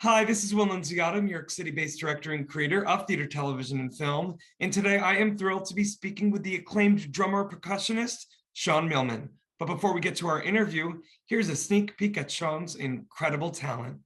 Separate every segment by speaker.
Speaker 1: Hi, this is Will Nunziata, New York City-based director and creator of theater, television, and film. And today I am thrilled to be speaking with the acclaimed drummer percussionist, Sean Millman. But before we get to our interview, here's a sneak peek at Sean's incredible talent.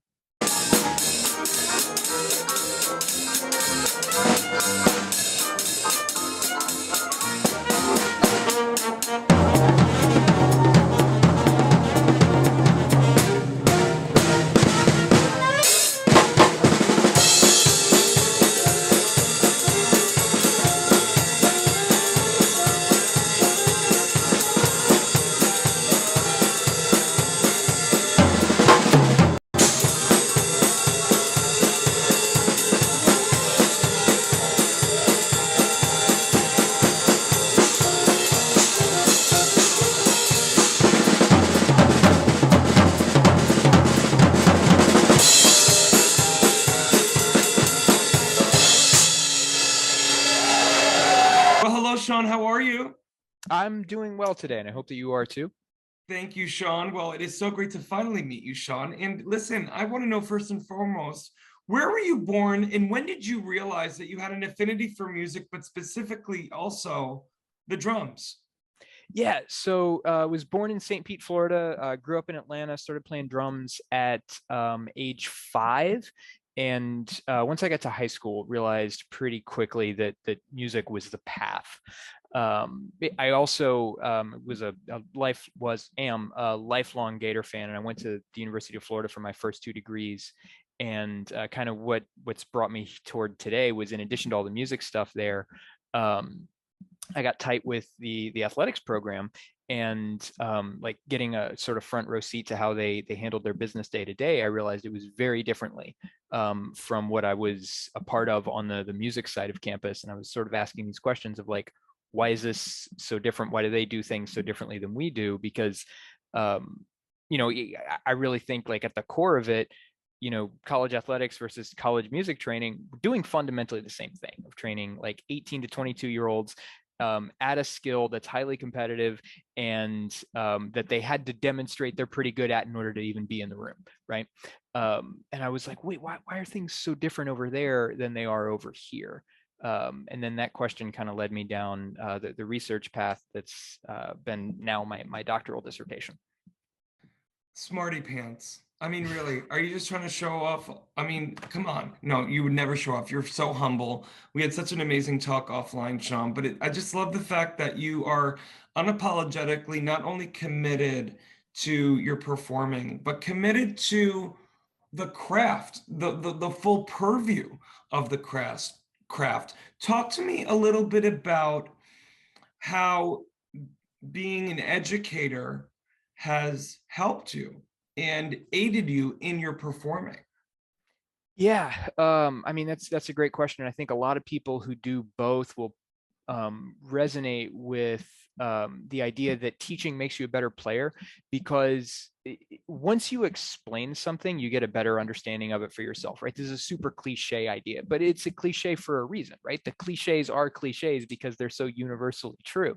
Speaker 1: Well, hello, Sean. How are you?
Speaker 2: I'm doing well today, and I hope that you are too.
Speaker 1: Thank you, Sean. Well, it is so great to finally meet you, Sean. And listen, I want to know first and foremost, where were you born and when did you realize that you had an affinity for music, but specifically also the drums?
Speaker 2: Yeah, so I was born in St. Pete, Florida. Grew up in Atlanta. Started playing drums at age 5, and once I got to high school, realized pretty quickly that music was the path. I also am a lifelong Gator fan, and I went to the University of Florida for my first 2 degrees. And kind of what's brought me toward today was, in addition to all the music stuff there, I got tight with the athletics program, and like getting a sort of front row seat to how they handled their business day to day. I realized it was very differently from what I was a part of on the music side of campus. And I was sort of asking these questions of like, why is this so different? Why do they do things so differently than we do? Because I really think, like, at the core of it, college athletics versus college music training, doing fundamentally the same thing, of training like 18 to 22-year-olds at a skill that's highly competitive, and that they had to demonstrate they're pretty good at in order to even be in the room, right? And I was like, wait, why are things so different over there than they are over here? And then that question kind of led me down the research path that's been now my doctoral dissertation.
Speaker 1: Smarty pants. I mean, really, are you just trying to show off? I mean, come on. No, you would never show off. You're so humble. We had such an amazing talk offline, Sean, but I just love the fact that you are unapologetically not only committed to your performing, but committed to the craft, the full purview of the craft. Talk to me a little bit about how being an educator has helped you and aided you in your performing.
Speaker 2: Yeah, I mean, that's a great question. I think a lot of people who do both will resonate with the idea that teaching makes you a better player, because once you explain something, you get a better understanding of it for yourself, right? This is a super cliche idea, but it's a cliche for a reason, right? The cliches are cliches because they're so universally true.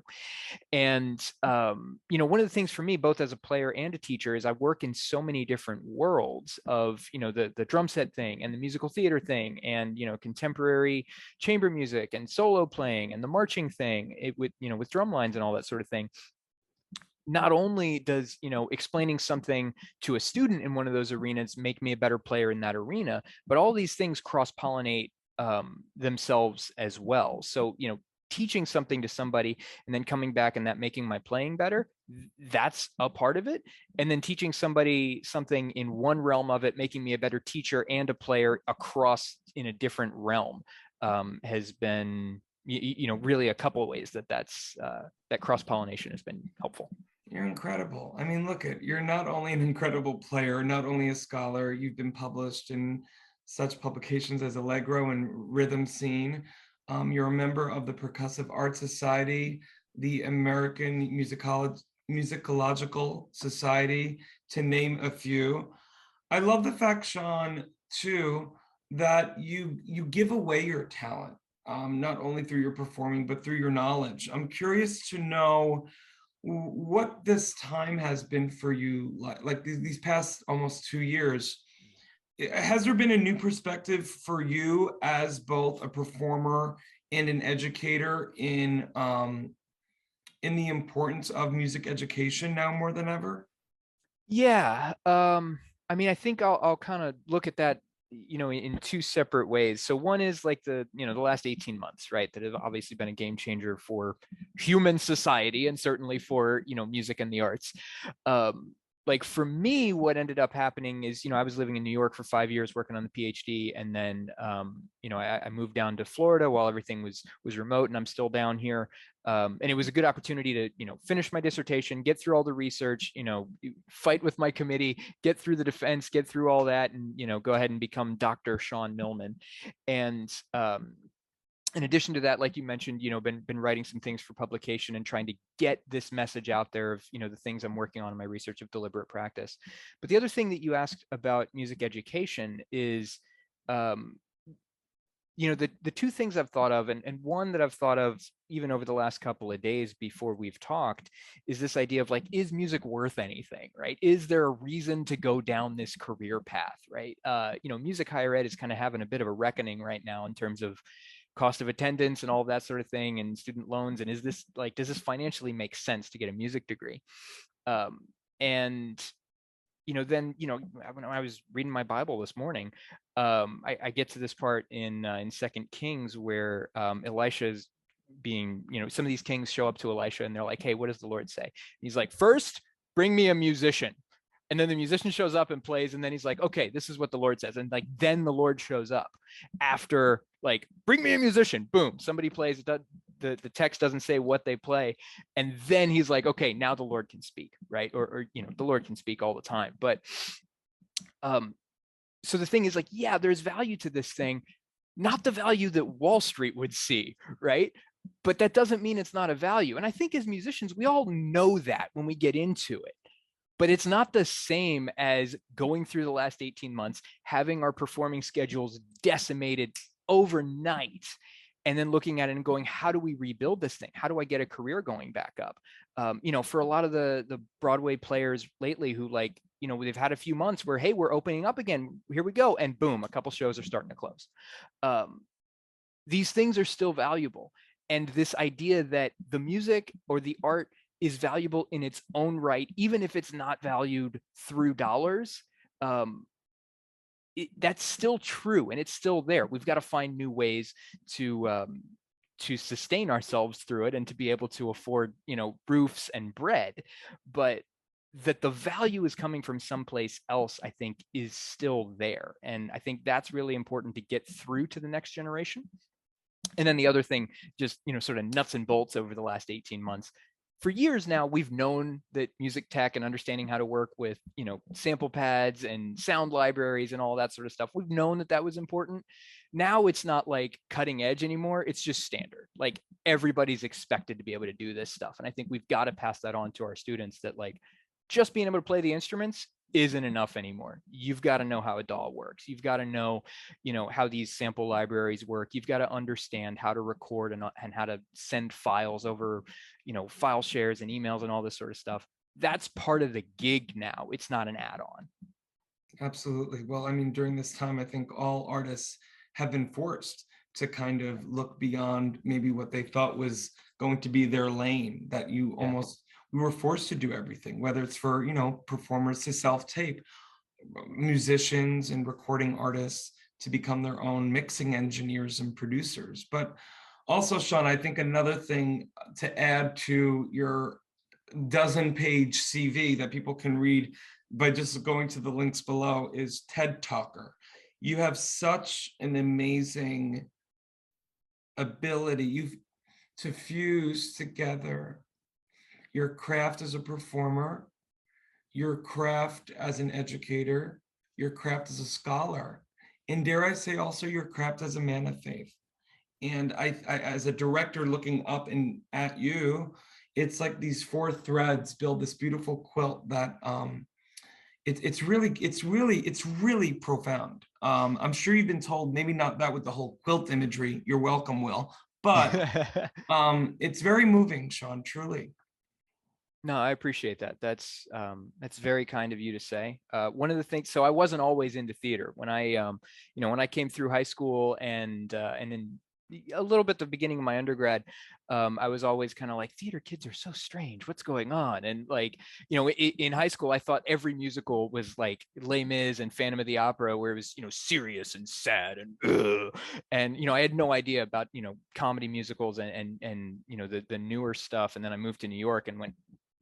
Speaker 2: And one of the things for me, both as a player and a teacher, is I work in so many different worlds of, the drum set thing and the musical theater thing, and contemporary chamber music and solo playing and the marching thing, with drum lines and all that sort of thing. Not only does explaining something to a student in one of those arenas make me a better player in that arena, but all these things cross pollinate themselves as well. So teaching something to somebody and then coming back and that making my playing better, that's a part of it. And then teaching somebody something in one realm of it, making me a better teacher and a player across in a different realm, has been really a couple of ways that cross-pollination has been helpful.
Speaker 1: You're incredible. I mean, look, you're not only an incredible player, not only a scholar, you've been published in such publications as Allegro and Rhythm Scene. You're a member of the Percussive Art Society, the American Musicological Society, to name a few. I love the fact, Sean, too, that you give away your talent, not only through your performing, but through your knowledge. I'm curious to know what this time has been for you, like these past almost 2 years. has there been a new perspective for you as both a performer and an educator in the importance of music education now more than ever?
Speaker 2: Yeah. I mean, I think I'll kind of look at that, in two separate ways. So one is like the last 18 months, right? That have obviously been a game changer for human society and certainly for, music and the arts. Like for me, what ended up happening is, I was living in New York for 5 years working on the PhD, and then, I moved down to Florida while everything was remote, and I'm still down here. And it was a good opportunity to, finish my dissertation, get through all the research, fight with my committee, get through the defense, get through all that, and, go ahead and become Dr. Sean Millman. And in addition to that, like you mentioned, been writing some things for publication and trying to get this message out there of, the things I'm working on in my research of deliberate practice. But the other thing that you asked about music education is, the two things I've thought of, and one that I've thought of even over the last couple of days before we've talked, is this idea of like, is music worth anything, right? Is there a reason to go down this career path, right? Music higher ed is kind of having a bit of a reckoning right now in terms of cost of attendance and all of that sort of thing, and student loans. And is this like, does this financially make sense to get a music degree? And then when I was reading my Bible this morning, I get to this part in Second Kings where Elisha is being, some of these kings show up to Elisha and they're like, "Hey, what does the Lord say?" And he's like, "First, bring me a musician." And then the musician shows up and plays, and then he's like, "Okay, this is what the Lord says." And like, then the Lord shows up after like, "Bring me a musician." Boom, somebody plays. The text doesn't say what they play, and then he's like, "Okay, now the Lord can speak," right? Or the Lord can speak all the time. But so the thing is like, yeah, there's value to this thing, not the value that Wall Street would see, right? But that doesn't mean it's not a value. And I think as musicians, we all know that when we get into it. But it's not the same as going through the last 18 months, having our performing schedules decimated overnight, and then looking at it and going, how do we rebuild this thing? How do I get a career going back up? For a lot of the Broadway players lately who like, they've had a few months where, hey, we're opening up again. Here we go. And boom, a couple shows are starting to close. These things are still valuable. And this idea that the music or the art is valuable in its own right, even if it's not valued through dollars, that's still true, and it's still there. We've got to find new ways to sustain ourselves through it and to be able to afford, roofs and bread. But that the value is coming from someplace else, I think, is still there. And I think that's really important to get through to the next generation. And then the other thing, just, sort of nuts and bolts over the last 18 months. For years now, we've known that music tech and understanding how to work with, sample pads and sound libraries and all that sort of stuff, we've known that that was important. Now it's not like cutting edge anymore. It's just standard. Like everybody's expected to be able to do this stuff. And I think we've got to pass that on to our students, that like just being able to play the instruments isn't enough anymore. You've got to know how a DAW works. You've got to know, how these sample libraries work. You've got to understand how to record and how to send files over, file shares and emails and all this sort of stuff. That's part of the gig now. It's not an add-on.
Speaker 1: Absolutely. Well, I mean, during this time, I think all artists have been forced to kind of look beyond maybe what they thought was going to be their lane, that
Speaker 2: Yeah.
Speaker 1: we were forced to do everything, whether it's for, performers to self-tape, musicians and recording artists to become their own mixing engineers and producers. But also, Sean, I think another thing to add to your dozen-page CV that people can read by just going to the links below is TED Talker. You have such an amazing ability to fuse together your craft as a performer, your craft as an educator, your craft as a scholar, and dare I say also your craft as a man of faith. And I as a director looking up and at you, it's like these four threads build this beautiful quilt that it's really profound. I'm sure you've been told, maybe not that with the whole quilt imagery. You're welcome, Will, but it's very moving, Sean, truly.
Speaker 2: No, I appreciate that. That's very kind of you to say. One of the things, so I wasn't always into theater when when I came through high school and in a little bit the beginning of my undergrad, I was always kind of like, theater kids are so strange. What's going on? And like, in high school, I thought every musical was like Les Mis and Phantom of the Opera, where it was, serious and sad and ugh. And I had no idea about comedy musicals and the newer stuff. And then I moved to New York and went,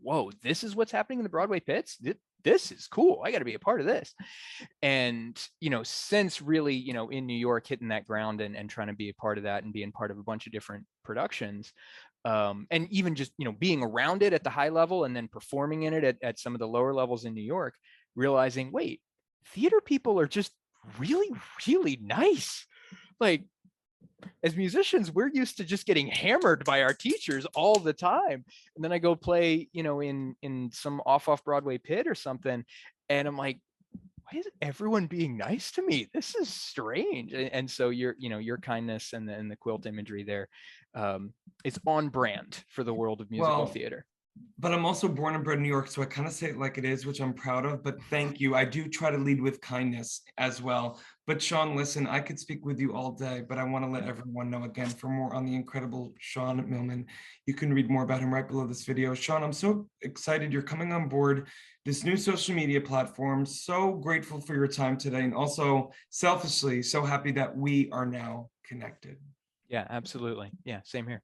Speaker 2: whoa, this is what's happening in the Broadway pits. This is cool. I got to be a part of this. And, since really, in New York, hitting that ground and trying to be a part of that and being part of a bunch of different productions, and even just, being around it at the high level and then performing in it at some of the lower levels in New York, realizing, wait, theater people are just really, really nice. Like, as musicians, we're used to just getting hammered by our teachers all the time. And then I go play, in some off Broadway pit or something, and I'm like, why is everyone being nice to me? This is strange. And so your kindness and the quilt imagery there, is on brand for the world of musical
Speaker 1: Well,
Speaker 2: theater.
Speaker 1: but I'm also born and bred in New York, so I kind of say it like it is, which I'm proud of. But thank you. I do try to lead with kindness as well. But Sean, listen, I could speak with you all day, but I want to let everyone know again, for more on the incredible Sean Millman, you can read more about him right below this video. Sean, I'm so excited you're coming on board this new social media platform. So grateful for your time today, and also selfishly so happy that we are now connected.
Speaker 2: Yeah, absolutely. Yeah, same here.